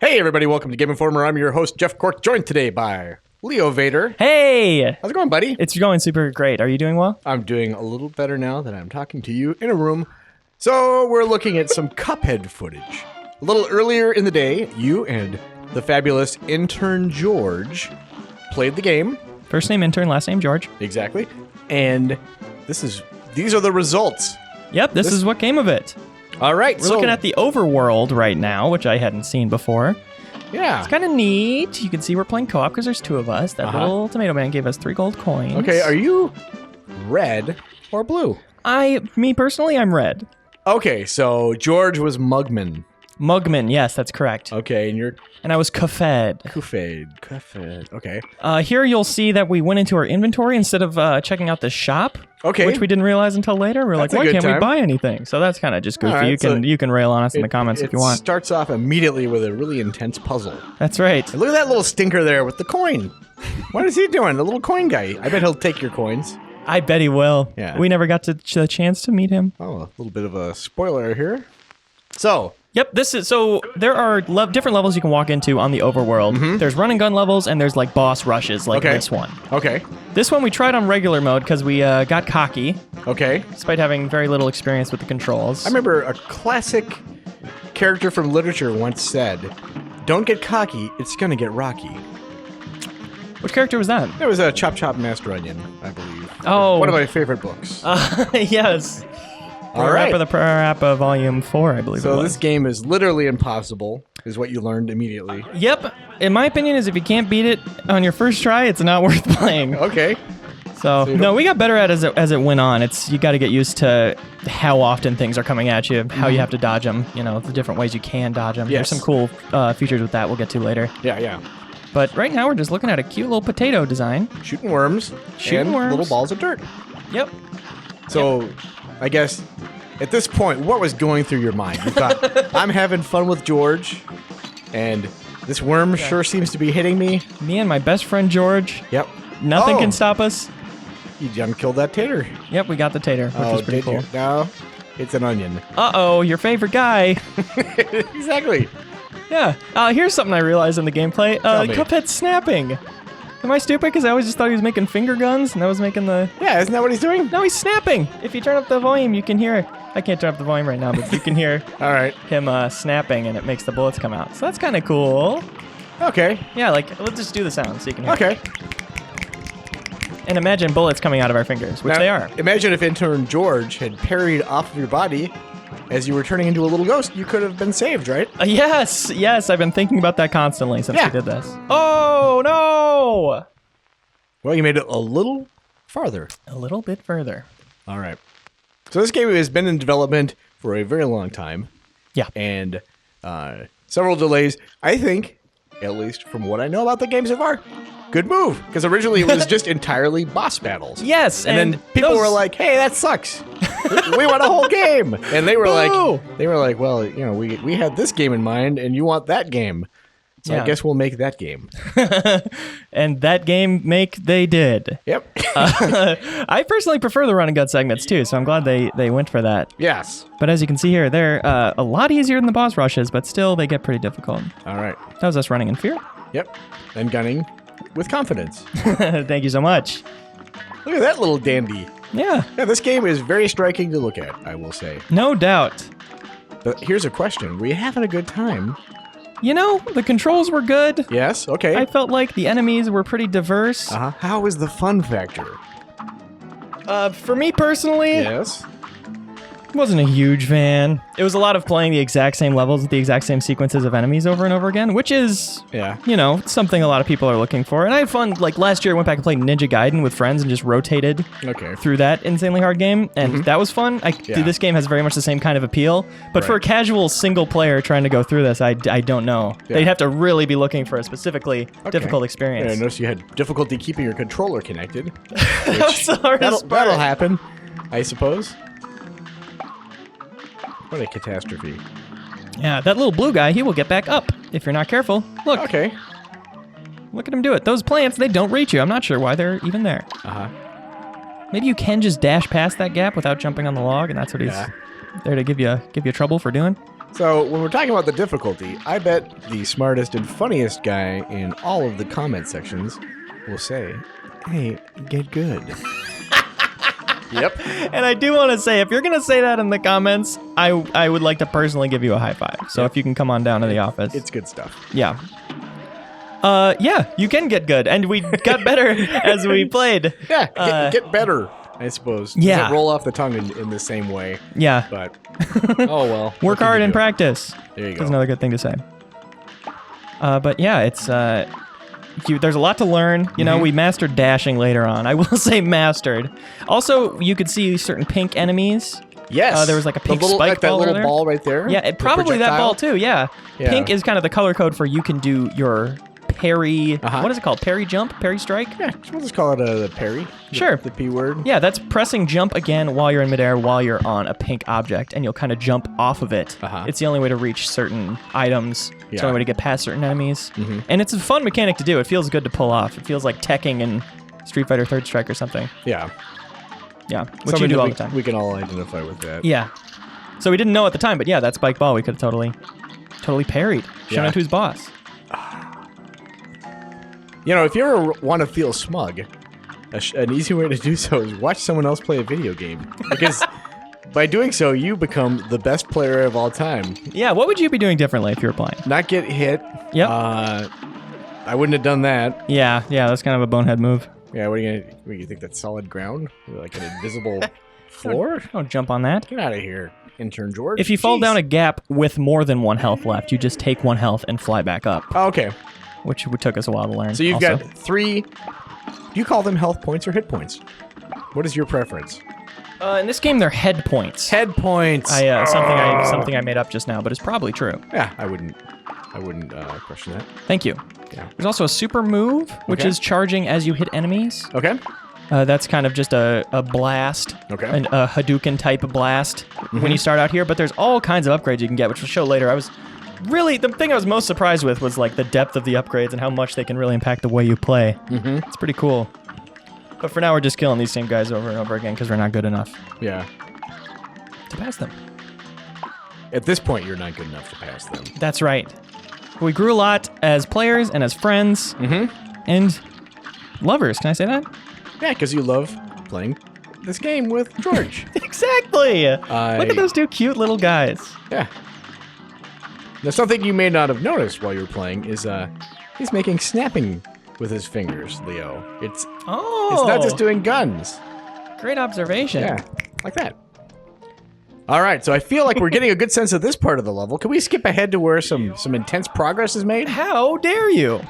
Hey everybody, welcome to Game Informer. I'm your host, Jeff Cork, joined today by Leo Vader. Hey! How's it going, buddy? It's going super great. Are you doing well? I'm doing a little better now that I'm talking to you in a room. So we're looking at some Cuphead footage. A little earlier in the day, you and the fabulous intern George played the game. First name intern, last name George. Exactly. And these are the results. Yep, this is what came of it. All right. We're looking at the overworld right now, which I hadn't seen before. Yeah. It's kind of neat. You can see we're playing co-op because there's two of us. That little tomato man gave us 3 gold coins. Okay, are you red or blue? Me personally, I'm red. Okay, so George was Mugman. Mugman, yes, that's correct. Okay, and you're... And I was Cuphead. Cuphead, okay. Here you'll see that we went into our inventory instead of checking out the shop. Okay. Which we didn't realize until later. We're like, why can't we buy anything? So that's kind of just goofy. Right, you can rail on us in the comments if you want. It starts off immediately with a really intense puzzle. That's right. And look at that little stinker there with the coin. What is he doing? The little coin guy. I bet he'll take your coins. I bet he will. Yeah. We never got the chance to meet him. Oh, a little bit of a spoiler here. So... Yep, there are different levels you can walk into on the overworld. Mm-hmm. There's run and gun levels, and there's like boss rushes like this one. Okay. This one we tried on regular mode because we got cocky, Okay. despite having very little experience with the controls. I remember a classic character from literature once said, "Don't get cocky, it's gonna get rocky." Which character was that? There was a Chop Chop Master Onion, I believe. Oh. One of my favorite books. Yes. All right. The Prayer App of Volume 4, I believe it was. So this game is literally impossible, is what you learned immediately. Yep. In my opinion, is if you can't beat it on your first try, it's not worth playing. Okay. So no, we got better at it as it went on. You got to get used to how often things are coming at you, how you have to dodge them, the different ways you can dodge them. Yes. There's some cool features with that we'll get to later. Yeah. But right now we're just looking at a cute little potato design. Shooting worms. Shooting worms. Little balls of dirt. Yep. So, I guess, at this point, what was going through your mind? You thought, I'm having fun with George, and this worm sure seems to be hitting me. Me and my best friend George. Yep. Nothing can stop us. You done killed that tater. Yep, we got the tater, which is pretty cool. You? No, it's an onion. Uh-oh, your favorite guy. Exactly. Yeah. Here's something I realized in the gameplay. Cuphead's snapping. Am I stupid? Because I always just thought he was making finger guns, and I was making the... Yeah, isn't that what he's doing? No, he's snapping. If you turn up the volume, you can hear... I can't turn up the volume right now, but you can hear All right. him snapping, and it makes the bullets come out. So that's kind of cool. Okay. Yeah, let's just do the sound so you can hear Okay. it. And imagine bullets coming out of our fingers, which Now, they are. Imagine if intern George had parried off of your body as you were turning into a little ghost. You could have been saved, right? Yes, I've been thinking about that constantly since we did this. Oh, no! Well, you made it a little farther. A little bit further. All right. So this game has been in development for a very long time. Yeah. And several delays. I think, at least from what I know about the game so far, good move. Because originally it was just entirely boss battles. Yes. And then people were like, hey, that sucks. We want a whole game. And they were like, well, we had this game in mind and you want that game. So I guess we'll make that game. And that game they did. Yep. I personally prefer the run and gun segments too, so I'm glad they went for that. Yes. But as you can see here, they're a lot easier than the boss rushes, but still they get pretty difficult. All right. That was us running in fear. Yep. And gunning with confidence. Thank you so much. Look at that little dandy. Yeah. Yeah, this game is very striking to look at, I will say. No doubt. But here's a question. Were you having a good time? The controls were good. Yes, okay. I felt like the enemies were pretty diverse. Uh-huh. How was the fun factor? For me personally, Yes. wasn't a huge fan. It was a lot of playing the exact same levels with the exact same sequences of enemies over and over again, which is, something a lot of people are looking for. And I had fun, like last year I went back and played Ninja Gaiden with friends and just rotated through that insanely hard game, and that was fun. This game has very much the same kind of appeal, but for a casual single player trying to go through this, I don't know. Yeah. They'd have to really be looking for a specifically difficult experience. Yeah, I noticed you had difficulty keeping your controller connected. That was the hardest part. That'll happen, I suppose. What a catastrophe. Yeah, that little blue guy, he will get back up if you're not careful. Look. Okay. Look at him do it. Those plants, they don't reach you. I'm not sure why they're even there. Uh-huh. Maybe you can just dash past that gap without jumping on the log, and that's what he's there to give you trouble for doing. So when we're talking about the difficulty, I bet the smartest and funniest guy in all of the comment sections will say, "Hey, get good." Yep. And I do want to say, if you're going to say that in the comments, I would like to personally give you a high five. So if you can come on down to the office. It's good stuff. Yeah. Yeah, you can get good. And we got better as we played. Yeah, get better, I suppose. Yeah. Doesn't roll off the tongue in the same way. Yeah. But, oh well. Work hard and practice. There you go. That's another good thing to say. But yeah, it's... there's a lot to learn. You know, we mastered dashing later on. I will say mastered. Also, you could see certain pink enemies. Yes. There was like a pink little, spike like that ball little there. ball right there. Yeah, probably that ball too. Yeah. Pink is kind of the color code for you can do your parry. What is it called? Parry jump? Parry strike? Yeah, we'll just call it a parry. Sure. The P word. Yeah, that's pressing jump again while you're in midair, while you're on a pink object, and you'll kind of jump off of it. It's the only way to reach certain items. It's the only way to get past certain enemies. And it's a fun mechanic to do. It feels good to pull off. It feels like teching in Street Fighter Third Strike or something. Yeah. Yeah, which you do all the time. We can all identify with that. Yeah. So we didn't know at the time, but yeah, that spike ball we could have totally parried. Shown it to his boss. You know, if you ever want to feel smug, an easy way to do so is watch someone else play a video game. Because by doing so, you become the best player of all time. Yeah, what would you be doing differently if you were playing? Not get hit. Yep. I wouldn't have done that. Yeah, that's kind of a bonehead move. Yeah, what do you think that's solid ground? Like an invisible floor? Don't jump on that. Get out of here, intern George. If you fall down a gap with more than 1 health left, you just take 1 health and fly back up. Oh, okay. Which took us a while to learn. So you've also. got 3... Do you call them health points or hit points? What is your preference? In this game, they're head points. Head points. Something I made up just now, but it's probably true. Yeah, I wouldn't question that. Thank you. Yeah. There's also a super move, which is charging as you hit enemies. Okay. That's kind of just a blast. Okay. A Hadouken type of blast when you start out here, but there's all kinds of upgrades you can get, which we'll show later. The thing I was most surprised with was like the depth of the upgrades and how much they can really impact the way you play. It's pretty cool. But for now, we're just killing these same guys over and over again because we're not good enough. Yeah. To pass them. At this point, you're not good enough to pass them. That's right. We grew a lot as players and as friends. And lovers. Can I say that? Yeah, because you love playing this game with George. Exactly. Look at those 2 cute little guys. Yeah. Now, something you may not have noticed while you were playing is he's making snapping with his fingers, Leo. It's not just doing guns. Great observation. Yeah, like that. All right, so I feel like we're getting a good sense of this part of the level. Can we skip ahead to where some intense progress is made? How dare you?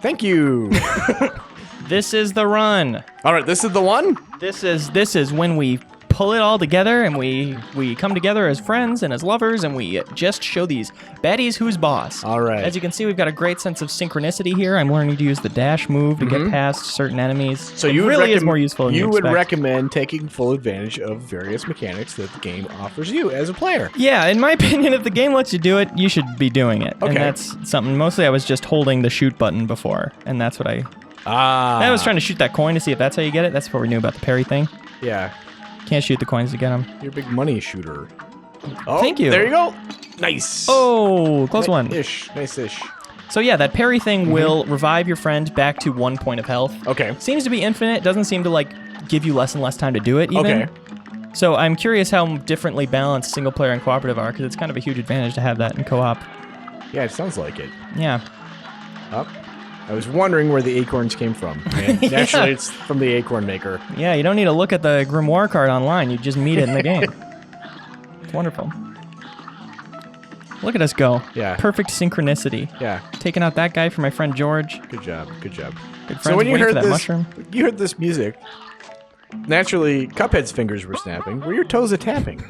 Thank you. This is the run. All right, this is the one? This is when we pull it all together and we come together as friends and as lovers and we just show these baddies who's boss. All right. As you can see, we've got a great sense of synchronicity here. I'm learning to use the dash move to get past certain enemies. So you really is more useful than you would expect. recommend taking full advantage of various mechanics that the game offers you as a player. Yeah, in my opinion, if the game lets you do it, you should be doing it. Okay. And that's something, mostly I was just holding the shoot button before, and that's what I was trying to shoot that coin to see if that's how you get it. That's before we knew about the parry thing. Yeah. Can't shoot the coins to get them. You're a big money shooter. Oh, thank you. There you go. Nice. Oh, close one. Nice-ish. So yeah, that parry thing will revive your friend back to 1 point of health. Okay. Seems to be infinite. Doesn't seem to like give you less and less time to do it even. Okay. So I'm curious how differently balanced single player and cooperative are, because it's kind of a huge advantage to have that in co-op. Yeah, it sounds like it. Yeah. Oh. I was wondering where the acorns came from. And naturally, it's from the acorn maker. Yeah, you don't need to look at the grimoire card online. You just meet it in the game. It's wonderful. Look at us go. Yeah. Perfect synchronicity. Yeah. Taking out that guy for my friend George. Good job. Good job. Good friends. So when you waiting heard for that this, mushroom. you heard this music. Naturally, Cuphead's fingers were snapping. Were your toes a tapping?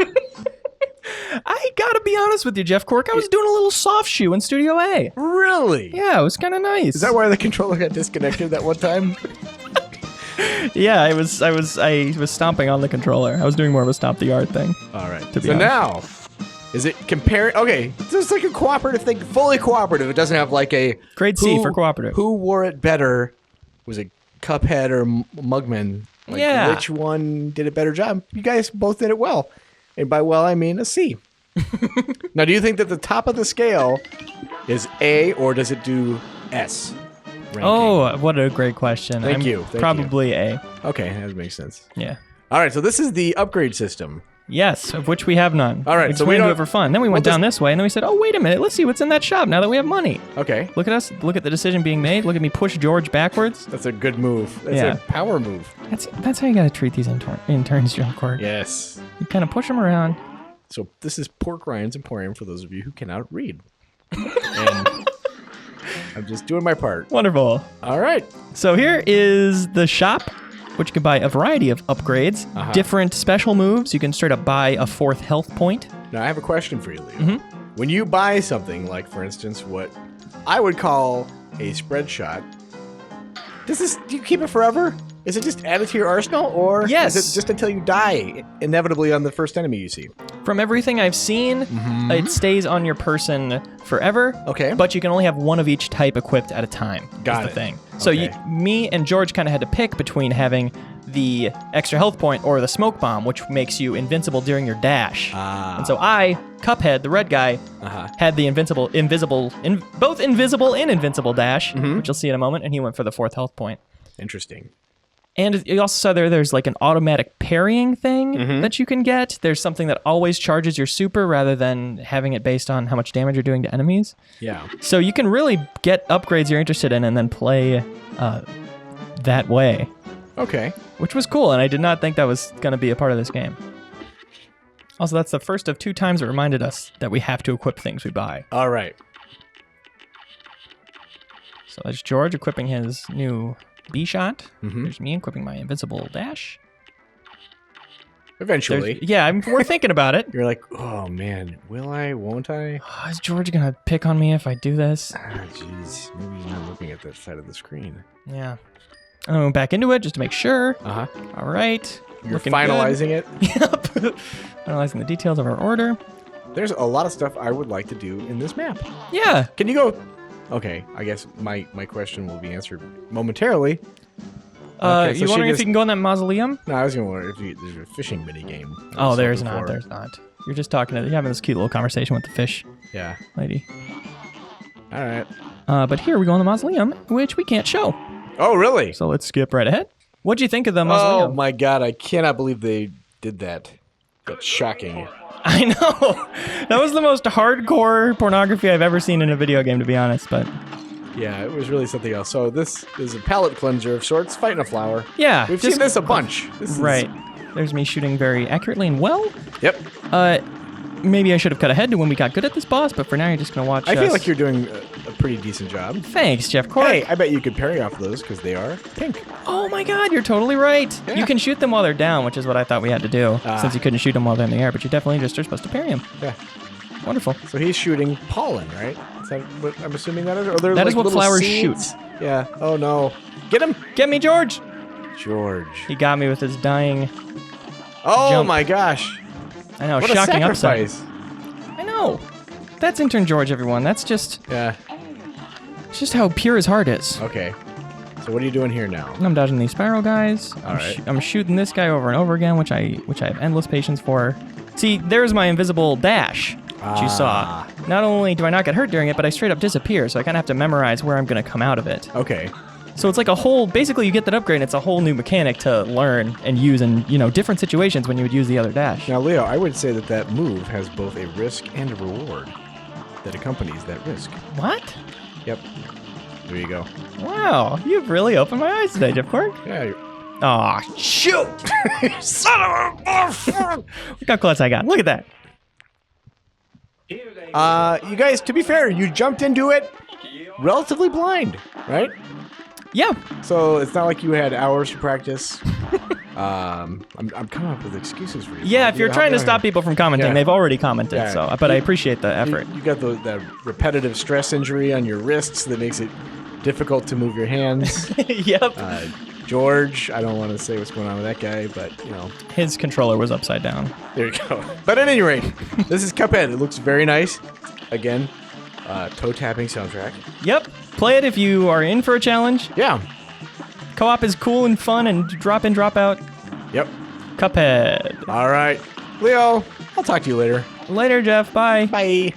I gotta be honest with you, Jeff Cork. I was doing a little soft shoe in Studio A. Really? Yeah, it was kind of nice. Is that why the controller got disconnected that one time? Yeah, I was stomping on the controller. I was doing more of a stomp the yard thing. All right. To be so honest. now, is it comparing? Okay, so it's like a cooperative thing, fully cooperative. It doesn't have like a Grade C for cooperative. Who wore it better? Was it Cuphead or Mugman? Like, yeah. Which one did a better job? You guys both did it well, and by well I mean a C. Now, do you think that the top of the scale is A, or does it do S? Ranking? Oh, what a great question. Thank you. Probably A. Okay, that makes sense. Yeah. All right, so this is the upgrade system. Yes, of which we have none. All right, we so we we do don't- it for fun. Then we went down this way, and then we said, "Oh, wait a minute. Let's see what's in that shop now that we have money." Okay, Look at us. Look at the decision being made. Look at me push George backwards. that's a good move. That's Yeah. a power move. That's how you gotta treat these interns, John Cork. Yes. You kind of push them around. So this is Pork Ryan's Emporium for those of you who cannot read. And I'm just doing my part. Wonderful. All right. So here is the shop, which you can buy a variety of upgrades, different special moves. You can straight up buy a 4th health point. Now I have a question for you, Leo. When you buy something like, for instance, what I would call a spread shot, do you keep it forever? Is it just added to your arsenal, or Yes. is it just until you die, inevitably on the first enemy you see? From everything I've seen, it stays on your person forever. Okay. But you can only have one of each type equipped at a time. Got is it. the thing. So Okay. me and George kind of had to pick between having the extra health point or the smoke bomb, which makes you invincible during your dash. And so I, Cuphead, the red guy, had the both invisible and invincible dash, which you'll see in a moment, and he went for the 4th health point. Interesting. And you also saw there's like an automatic parrying thing that you can get. There's something that always charges your super rather than having it based on how much damage you're doing to enemies. Yeah. So you can really get upgrades you're interested in and then play that way, Okay. which was cool. And I did not think that was going to be a part of this game. Also, that's the first of 2 times it reminded us that we have to equip things we buy. All right. So there's George equipping his new B-shot. There's me equipping my invincible dash. Eventually. We're thinking about it. You're like, oh man, will I? Won't I? Is George gonna pick on me if I do this? Ah, jeez. Maybe he's not looking at that side of the screen. Yeah. And I went back into it just to make sure. Uh-huh. All right. You're Looking finalizing it? good. Yep. Finalizing the details of our order. There's a lot of stuff I would like to do in this map. Yeah. Can you go? Okay, I guess my question will be answered momentarily. Okay, so you she wondering if just- you can go in that mausoleum? No, I was going to wonder if there's a fishing mini game. Oh, there's not. There's not. You're just you're having this cute little conversation with the fish Yeah. lady. All right. But here we go in the mausoleum, which we can't show. Oh, really? So let's skip right ahead. What'd you think of the Oh mausoleum? my God! I cannot believe they did that. That's shocking. I know. That was the most hardcore pornography I've ever seen in a video game, to be honest. But Yeah, it was really something else. So this is a palate cleanser of sorts, fighting a flower. yeah, We've just- seen this a bunch. This is- Right. There's me shooting very accurately and well. Yep. Maybe I should have cut ahead to when we got good at this boss, but for now you're just gonna watch I feel us. like you're doing a pretty decent job. Thanks, Jeff Cork. Hey, I bet you could parry off those because they are pink. Oh my god, you're totally right. Yeah. You can shoot them while they're down, which is what I thought we had to do, since you couldn't shoot them while they're in the air, but you definitely just are supposed to parry them. Yeah. Wonderful. So he's shooting pollen, right? Is that what I'm assuming that is? Or they're That like is what little flowers seeds? Yeah. Oh no. Get him, Get me, George! George. He got me with his dying, Oh jump. my gosh. I know, What a shocking upside. sacrifice. I know. That's intern George, everyone. That's just, Yeah. it's just how pure his heart is. Okay. So what are you doing here now? I'm dodging these spiral guys. All right. I'm shooting this guy over and over again, which I have endless patience for. See, there's my invisible dash, which you saw. Not only do I not get hurt during it, but I straight up disappear, so I kind of have to memorize where I'm going to come out of it. Okay. So it's like a whole, basically you get that upgrade and it's a whole new mechanic to learn and use in, different situations when you would use the other dash. Now, Leo, I would say that move has both a risk and a reward that accompanies that risk. What? Yep. There you go. Wow, you've really opened my eyes today, Jeff Cork. Yeah. Aw, shoot! Son of a... Look how close I got. Look at that. You guys, to be fair, you jumped into it relatively blind, right? Yeah. So it's not like you had hours to practice. I'm coming up with excuses for you. Yeah, if you're trying to stop people from commenting, Yeah. they've already commented, Yeah. but I appreciate the effort. You got that repetitive stress injury on your wrists that makes it difficult to move your hands. Yep. George, I don't want to say what's going on with that guy, but, His controller was upside down. there you go. But at any rate, this is Cuphead. It looks very nice. Again, toe-tapping soundtrack. Yep. Play it if you are in for a challenge. Yeah. Co-op is cool and fun and drop in, drop out. Yep. Cuphead. All right. Leo, I'll talk to you later. Later, Jeff. Bye. Bye.